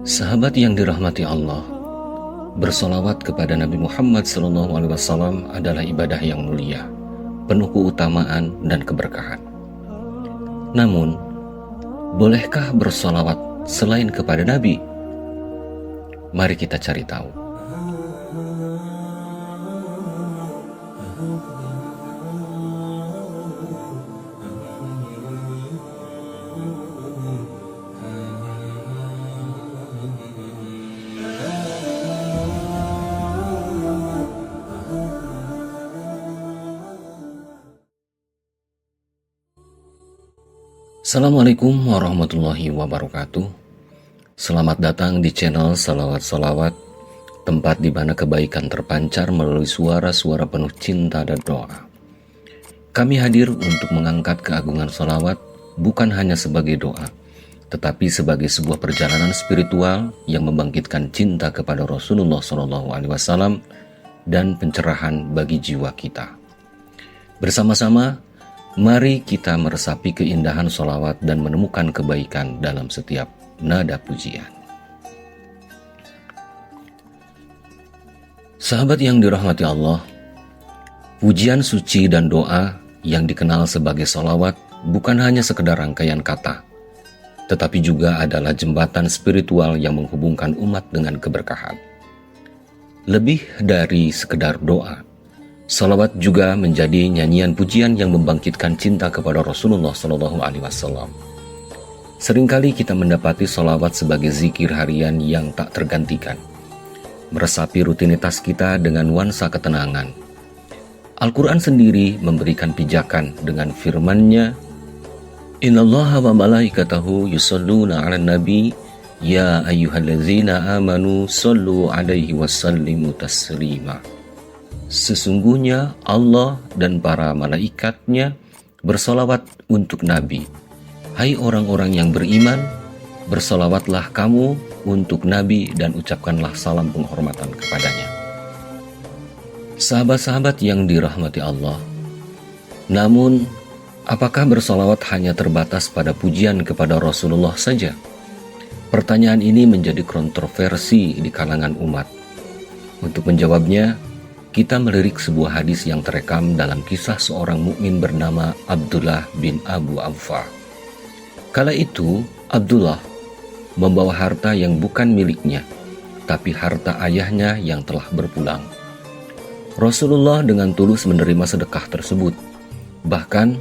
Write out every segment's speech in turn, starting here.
Sahabat yang dirahmati Allah, bersolawat kepada Nabi Muhammad SAW adalah ibadah yang mulia, penuh keutamaan dan keberkahan. Namun, bolehkah bersolawat selain kepada Nabi? Mari kita cari tahu. Assalamualaikum warahmatullahi wabarakatuh. Selamat datang di channel Salawat-Salawat, tempat di mana kebaikan terpancar melalui suara-suara penuh cinta dan doa. Kami hadir untuk mengangkat keagungan salawat bukan hanya sebagai doa, tetapi sebagai sebuah perjalanan spiritual yang membangkitkan cinta kepada Rasulullah SAW dan pencerahan bagi jiwa kita. Bersama-sama, mari kita meresapi keindahan sholawat dan menemukan kebaikan dalam setiap nada pujian. Sahabat yang dirahmati Allah, pujian suci dan doa yang dikenal sebagai sholawat bukan hanya sekedar rangkaian kata, tetapi juga adalah jembatan spiritual yang menghubungkan umat dengan keberkahan. Lebih dari sekedar doa, salawat juga menjadi nyanyian pujian yang membangkitkan cinta kepada Rasulullah SAW. Seringkali kita mendapati salawat sebagai zikir harian yang tak tergantikan, meresapi rutinitas kita dengan nuansa ketenangan. Al-Quran sendiri memberikan pijakan dengan firman-Nya, Innallaha wa malaikatahu yusalluna 'alan nabi ya ayyuhallazina amanu sallu 'alaihi wasallimu taslima. Sesungguhnya Allah dan para malaikatnya bersolawat untuk Nabi. Hai orang-orang yang beriman, bersolawatlah kamu untuk Nabi dan ucapkanlah salam penghormatan kepadanya. Sahabat-sahabat yang dirahmati Allah, namun apakah bersolawat hanya terbatas pada pujian kepada Rasulullah saja? Pertanyaan ini menjadi kontroversi di kalangan umat. Untuk menjawabnya, kita melirik sebuah hadis yang terekam dalam kisah seorang mukmin bernama Abdullah bin Abu Awfa. Kala itu, Abdullah membawa harta yang bukan miliknya, tapi harta ayahnya yang telah berpulang. Rasulullah dengan tulus menerima sedekah tersebut. Bahkan,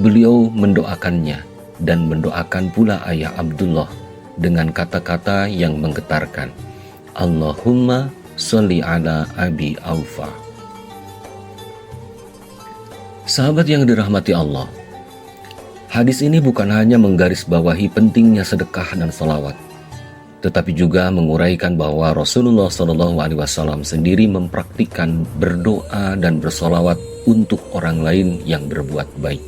beliau mendoakannya dan mendoakan pula ayah Abdullah dengan kata-kata yang menggetarkan, Allahumma sholli ala Abi Awfa. Sahabat yang dirahmati Allah, hadis ini bukan hanya menggarisbawahi pentingnya sedekah dan salawat, tetapi juga menguraikan bahwa Rasulullah SAW sendiri mempraktikkan berdoa dan bersolawat untuk orang lain yang berbuat baik.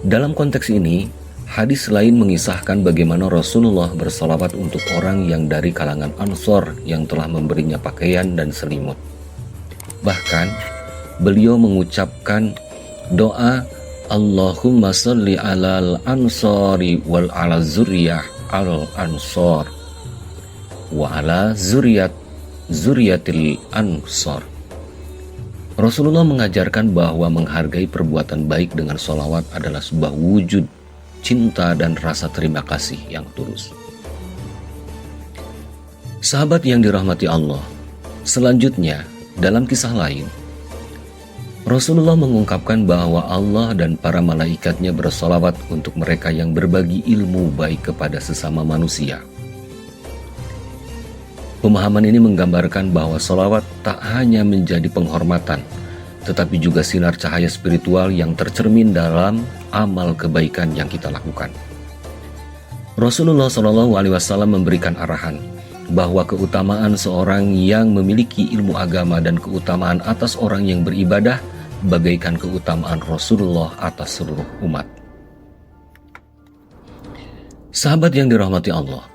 Dalam konteks ini, hadis lain mengisahkan bagaimana Rasulullah bersolawat untuk orang yang dari kalangan Ansor yang telah memberinya pakaian dan selimut. Bahkan, beliau mengucapkan doa Allahumma sholli alal ansori wal ala zuriyah al ansor wa ala zuriyatil ansor. Rasulullah mengajarkan bahwa menghargai perbuatan baik dengan sholawat adalah sebuah wujud cinta dan rasa terima kasih yang tulus. Sahabat yang dirahmati Allah, selanjutnya dalam kisah lain, Rasulullah mengungkapkan bahwa Allah dan para malaikatnya bersolawat untuk mereka yang berbagi ilmu baik kepada sesama manusia. Pemahaman ini menggambarkan bahwa solawat tak hanya menjadi penghormatan, tetapi juga sinar cahaya spiritual yang tercermin dalam amal kebaikan yang kita lakukan. Rasulullah SAW memberikan arahan bahwa keutamaan seorang yang memiliki ilmu agama dan keutamaan atas orang yang beribadah bagaikan keutamaan Rasulullah atas seluruh umat. Sahabat yang dirahmati Allah,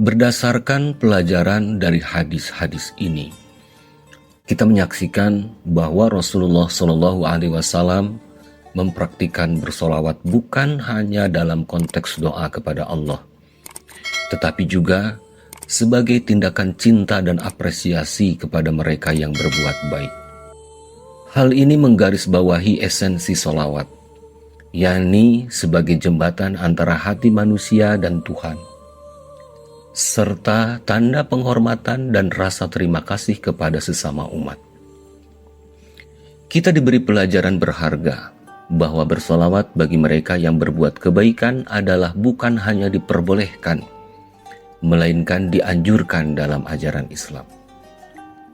berdasarkan pelajaran dari hadis-hadis ini, kita menyaksikan bahwa Rasulullah SAW mempraktikkan bersolawat bukan hanya dalam konteks doa kepada Allah, tetapi juga sebagai tindakan cinta dan apresiasi kepada mereka yang berbuat baik. Hal ini menggarisbawahi esensi sholawat, yakni sebagai jembatan antara hati manusia dan Tuhan, serta tanda penghormatan dan rasa terima kasih kepada sesama umat. Kita diberi pelajaran berharga bahwa bersolawat bagi mereka yang berbuat kebaikan adalah bukan hanya diperbolehkan, melainkan dianjurkan dalam ajaran Islam.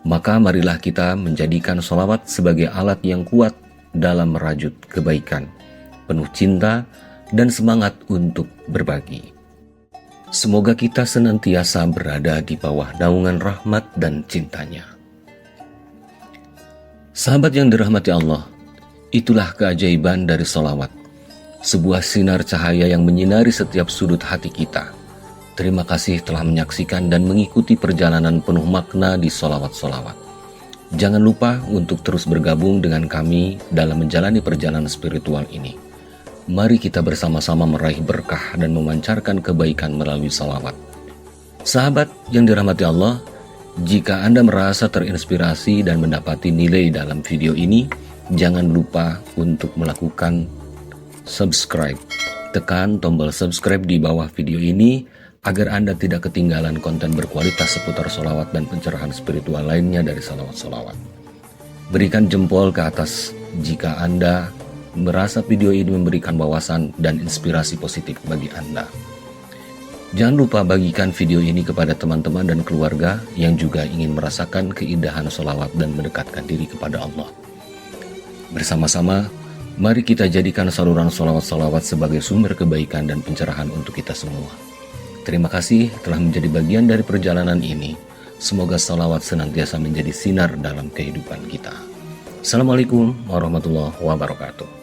Maka marilah kita menjadikan sholawat sebagai alat yang kuat dalam merajut kebaikan, penuh cinta dan semangat untuk berbagi. Semoga kita senantiasa berada di bawah naungan rahmat dan cintanya. Sahabat yang dirahmati Allah, itulah keajaiban dari sholawat, sebuah sinar cahaya yang menyinari setiap sudut hati kita. Terima kasih telah menyaksikan dan mengikuti perjalanan penuh makna di sholawat-sholawat. Jangan lupa untuk terus bergabung dengan kami dalam menjalani perjalanan spiritual ini. Mari kita bersama-sama meraih berkah dan memancarkan kebaikan melalui sholawat. Sahabat yang dirahmati Allah, jika Anda merasa terinspirasi dan mendapati nilai dalam video ini, jangan lupa untuk melakukan subscribe. Tekan tombol subscribe di bawah video ini agar Anda tidak ketinggalan konten berkualitas seputar sholawat dan pencerahan spiritual lainnya dari sholawat-sholawat. Berikan jempol ke atas jika Anda merasa video ini memberikan wawasan dan inspirasi positif bagi Anda. Jangan lupa bagikan video ini kepada teman-teman dan keluarga yang juga ingin merasakan keindahan sholawat dan mendekatkan diri kepada Allah. Bersama-sama, mari kita jadikan saluran sholawat-sholawat sebagai sumber kebaikan dan pencerahan untuk kita semua. Terima kasih telah menjadi bagian dari perjalanan ini. Semoga sholawat senantiasa menjadi sinar dalam kehidupan kita. Assalamualaikum warahmatullahi wabarakatuh.